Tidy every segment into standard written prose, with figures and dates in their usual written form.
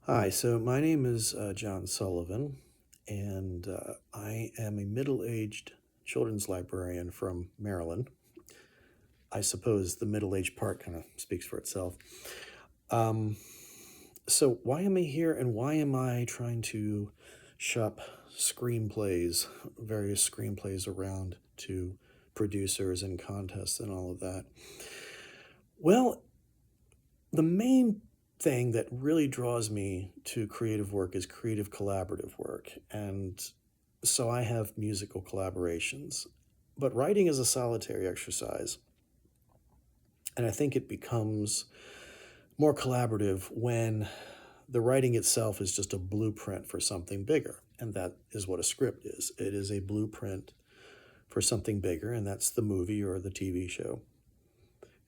Hi, so my name is John Sullivan, and I am a middle aged children's librarian from Maryland. I suppose the middle aged part kind of speaks for itself. Um, so, why am I here and why am I trying to shop screenplays, various screenplays around to producers and contests and all of that? Well, the main thing that really draws me to creative work is creative collaborative work. And so I have musical collaborations. But writing is a solitary exercise. And I think it becomes more collaborative when the writing itself is just a blueprint for something bigger. And that is what a script is. It is a blueprint for something bigger, and that's the movie or the TV show.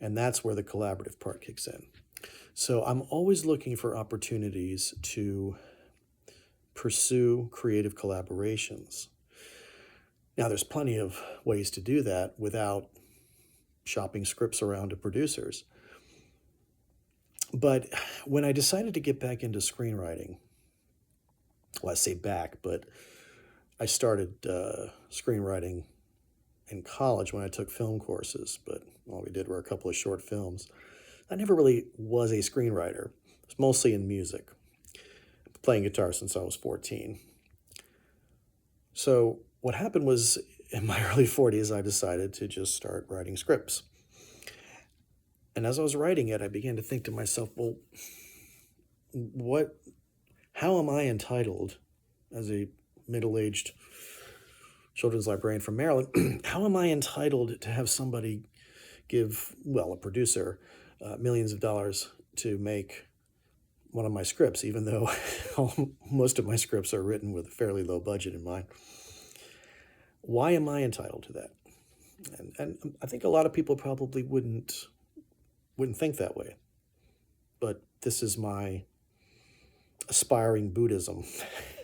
And that's where the collaborative part kicks in. So I'm always looking for opportunities to pursue creative collaborations. Now, there's plenty of ways to do that without shopping scripts around to producers. But when I decided to get back into screenwriting, well, I say back, but I started screenwriting in college when I took film courses, but all we did were a couple of short films. I never really was a screenwriter. It was mostly in music, playing guitar since I was 14. So what happened was in my early 40s, I decided to just start writing scripts. And as I was writing it, I began to think to myself, well, how am I entitled as a middle-aged children's librarian from Maryland, how am I entitled to have somebody give, well, a producer, millions of dollars to make one of my scripts, even though most of my scripts are written with a fairly low budget in mind? Why am I entitled to that? And I think a lot of people probably wouldn't think that way. But this is my aspiring Buddhism,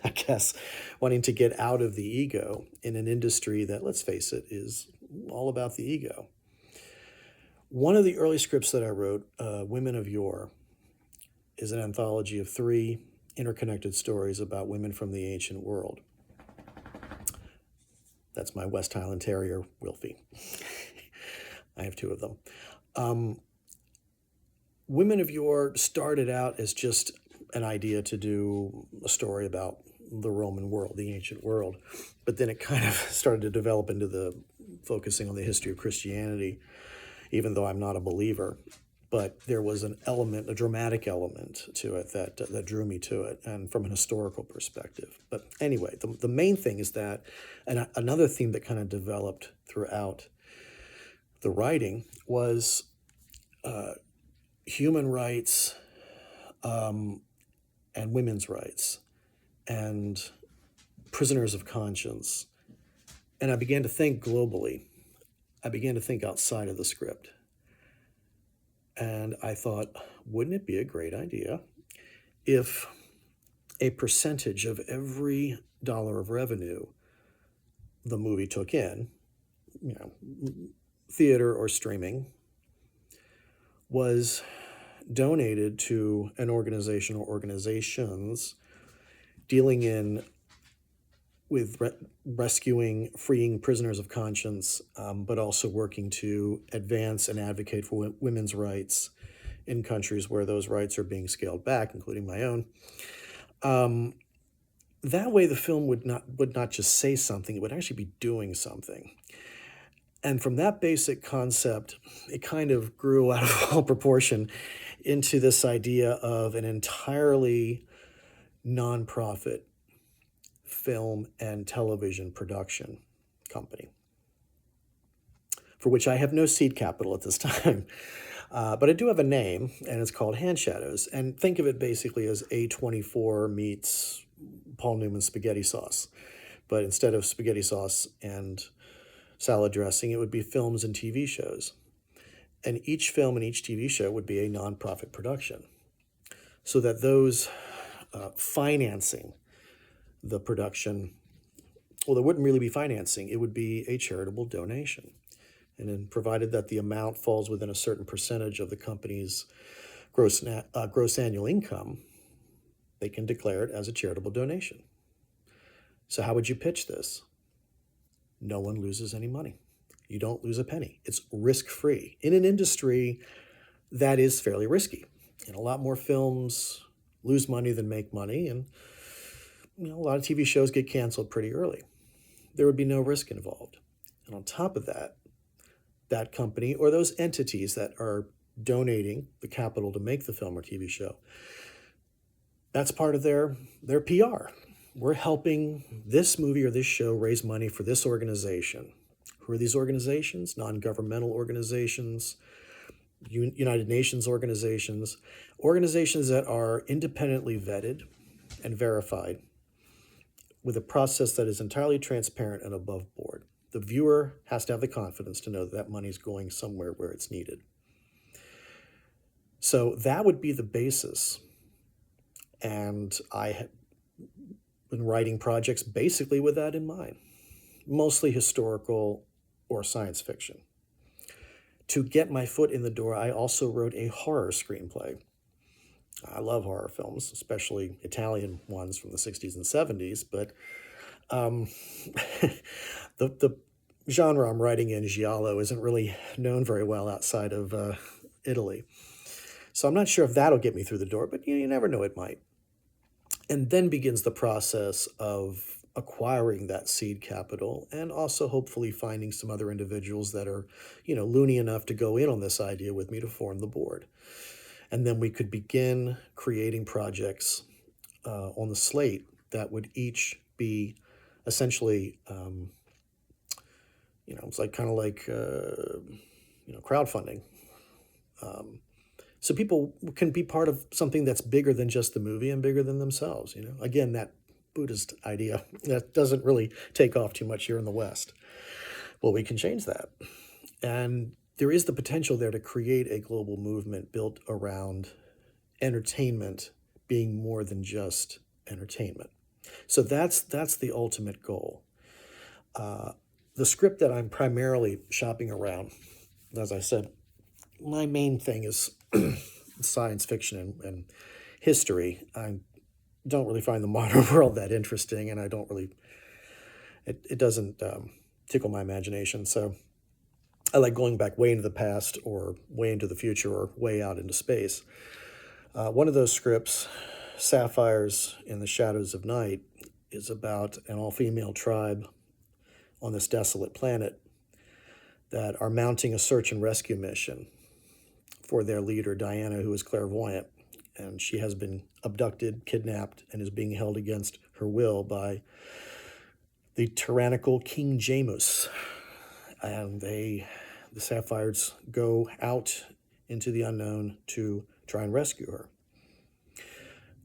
I guess, wanting to get out of the ego in an industry that, let's face it, is all about the ego. One of the early scripts that I wrote, Women of Yore, is an anthology of 3 interconnected stories about women from the ancient world. That's my West Highland Terrier, Wilfie. I have 2 of them. Women of Yore started out as just an idea to do a story about the Roman world, the ancient world. But then it kind of started to develop into the focusing on the history of Christianity, even though I'm not a believer. But there was an element, a dramatic element to it that drew me to it, and from an historical perspective. But anyway, the main thing is that, and another theme that kind of developed throughout the writing was human rights and women's rights and prisoners of conscience. And I began to think globally. I began to think outside of the script. And I thought, wouldn't it be a great idea if a percentage of every dollar of revenue the movie took in, theater or streaming, was donated to an organization or organizations dealing with rescuing, freeing prisoners of conscience, but also working to advance and advocate for women's rights in countries where those rights are being scaled back, including my own. That way, the film would not just say something; it would actually be doing something. And from that basic concept, it kind of grew out of all proportion into this idea of an entirely nonprofit film and television production company, for which I have no seed capital at this time. But I do have a name, and it's called Hand Shadows. And think of it basically as A24 meets Paul Newman's spaghetti sauce. But instead of spaghetti sauce and salad dressing, it would be films and TV shows. And each film and each TV show would be a nonprofit production, so that those financing the production, well, there wouldn't really be financing. It would be a charitable donation. And then provided that the amount falls within a certain percentage of the company's gross annual income, they can declare it as a charitable donation. So how would you pitch this? No one loses any money. You don't lose a penny. It's risk-free in an industry that is fairly risky. And a lot more films lose money than make money, and a lot of TV shows get canceled pretty early. There would be no risk involved. And on top of that, that company or those entities that are donating the capital to make the film or TV show, that's part of their PR. We're helping this movie or this show raise money for this organization. Who are these organizations? Non-governmental organizations, United Nations organizations, organizations that are independently vetted and verified with a process that is entirely transparent and above board. The viewer has to have the confidence to know that that money is going somewhere where it's needed. So that would be the basis. And I have been writing projects basically with that in mind, mostly historical or science fiction. To get my foot in the door, I also wrote a horror screenplay. I love horror films, especially Italian ones from the 60s and 70s, but the genre I'm writing in, giallo, isn't really known very well outside of Italy. So I'm not sure if that'll get me through the door, but you never know, it might. And then begins the process of acquiring that seed capital and also hopefully finding some other individuals that are, loony enough to go in on this idea with me to form the board. And then we could begin creating projects on the slate that would each be essentially, it's like kind of like, crowdfunding. So people can be part of something that's bigger than just the movie and bigger than themselves. Again, that Buddhist idea that doesn't really take off too much here in the West. Well, we can change that. And there is the potential there to create a global movement built around entertainment being more than just entertainment. So that's the ultimate goal. The script that I'm primarily shopping around, as I said, my main thing is science fiction and history. I don't really find the modern world that interesting, and I don't really, it doesn't tickle my imagination. So I like going back way into the past or way into the future or way out into space. One of those scripts, Sapphires in the Shadows of Night, is about an all-female tribe on this desolate planet that are mounting a search and rescue mission for their leader, Diana, who is clairvoyant. And she has been abducted, kidnapped, and is being held against her will by the tyrannical King Jamus. And the Sapphires go out into the unknown to try and rescue her.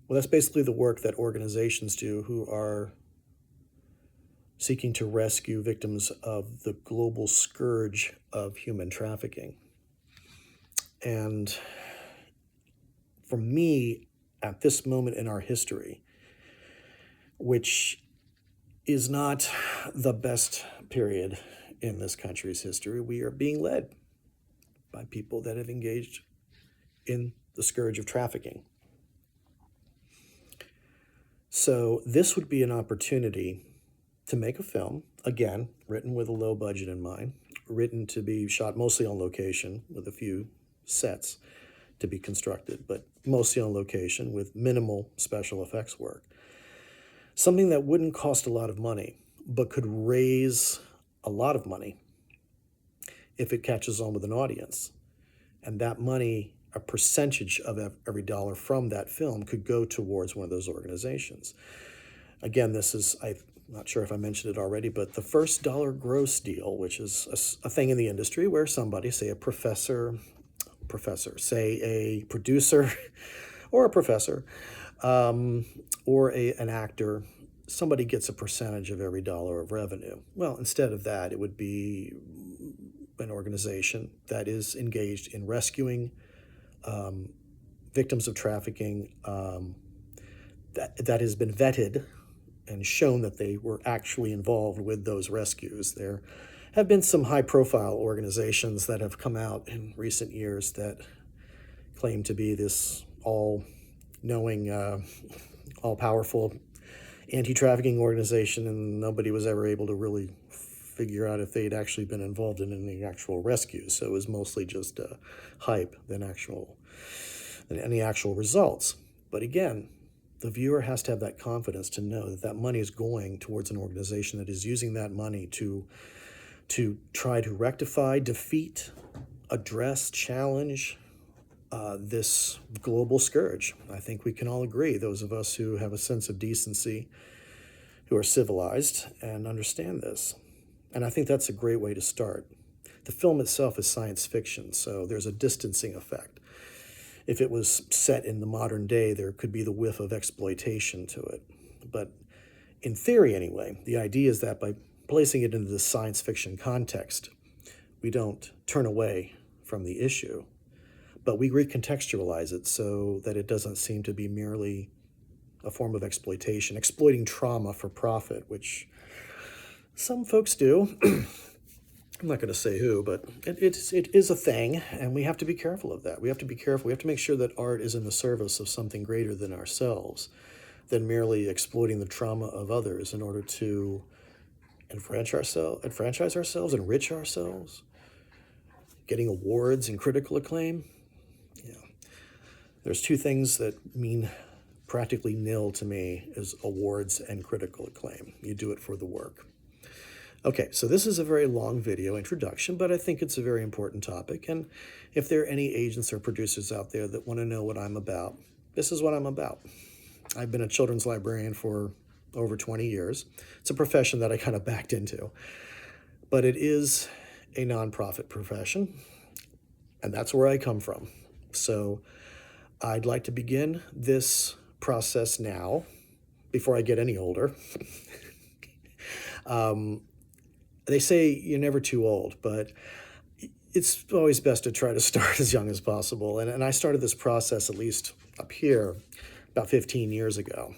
Well, that's basically the work that organizations do who are seeking to rescue victims of the global scourge of human trafficking. And for me, at this moment in our history, which is not the best period in this country's history, we are being led by people that have engaged in the scourge of trafficking. So this would be an opportunity to make a film, again, written with a low budget in mind, written to be shot mostly on location with a few sets to be constructed, but mostly on location with minimal special effects work. Something that wouldn't cost a lot of money, but could raise a lot of money if it catches on with an audience. And that money, a percentage of every dollar from that film, could go towards one of those organizations. Again, this is, I'm not sure if I mentioned it already, but the first dollar gross deal, which is a thing in the industry where somebody, say a professor, say a producer or a professor, or an actor, somebody gets a percentage of every dollar of revenue. Well, instead of that, it would be an organization that is engaged in rescuing victims of trafficking that has been vetted and shown that they were actually involved with those rescues. There have been some high-profile organizations that have come out in recent years that claim to be this all-knowing all-powerful anti-trafficking organization, and nobody was ever able to really figure out if they'd actually been involved in any actual rescues. So it was mostly just hype than any actual results. But again, the viewer has to have that confidence to know that that money is going towards an organization that is using that money to try to rectify, defeat, address, challenge this global scourge. I think we can all agree, those of us who have a sense of decency, who are civilized and understand this. And I think that's a great way to start. The film itself is science fiction, so there's a distancing effect. If it was set in the modern day, there could be the whiff of exploitation to it. But in theory, anyway, the idea is that by placing it into the science fiction context, we don't turn away from the issue, but we recontextualize it so that it doesn't seem to be merely a form of exploitation, exploiting trauma for profit, which some folks do. I'm not going to say who, but it is a thing, and we have to be careful of that. We have to be careful. We have to make sure that art is in the service of something greater than ourselves, than merely exploiting the trauma of others in order to enfranchise ourselves, enrich ourselves, getting awards and critical acclaim. Yeah. There's two things that mean practically nil to me is awards and critical acclaim. You do it for the work. Okay, so this is a very long video introduction, but I think it's a very important topic. And if there are any agents or producers out there that want to know what I'm about, this is what I'm about. I've been a children's librarian for over 20 years. It's a profession that I kind of backed into, but it is a nonprofit profession, and that's where I come from. So I'd like to begin this process now, before I get any older. They say you're never too old, but it's always best to try to start as young as possible. And I started this process, at least up here, about 15 years ago.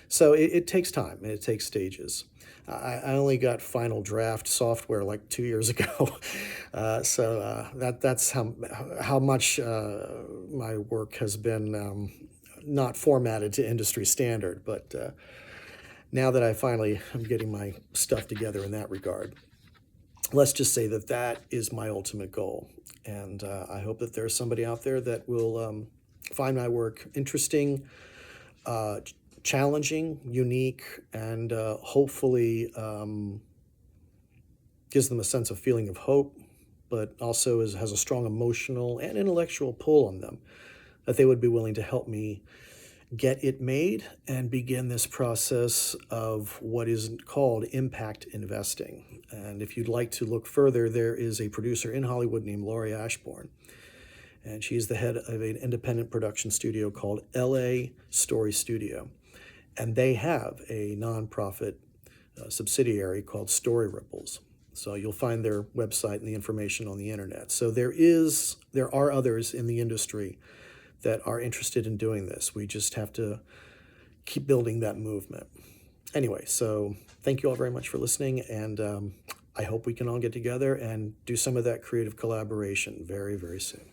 So it takes time, and it takes stages. I only got final draft software like 2 years ago. That's how much my work has been not formatted to industry standard. But now that I finally am getting my stuff together in that regard, let's just say that that is my ultimate goal. And I hope that there's somebody out there that will find my work interesting, challenging, unique, and hopefully gives them a sense of feeling of hope, but also has a strong emotional and intellectual pull on them, that they would be willing to help me get it made and begin this process of what is called impact investing. And if you'd like to look further, there is a producer in Hollywood named Laurie Ashbourne, and she's the head of an independent production studio called LA Story Studio. And they have a nonprofit subsidiary called Story Ripples. So you'll find their website and the information on the internet. So there are others in the industry that are interested in doing this. We just have to keep building that movement. Anyway, so thank you all very much for listening, and I hope we can all get together and do some of that creative collaboration very, very soon.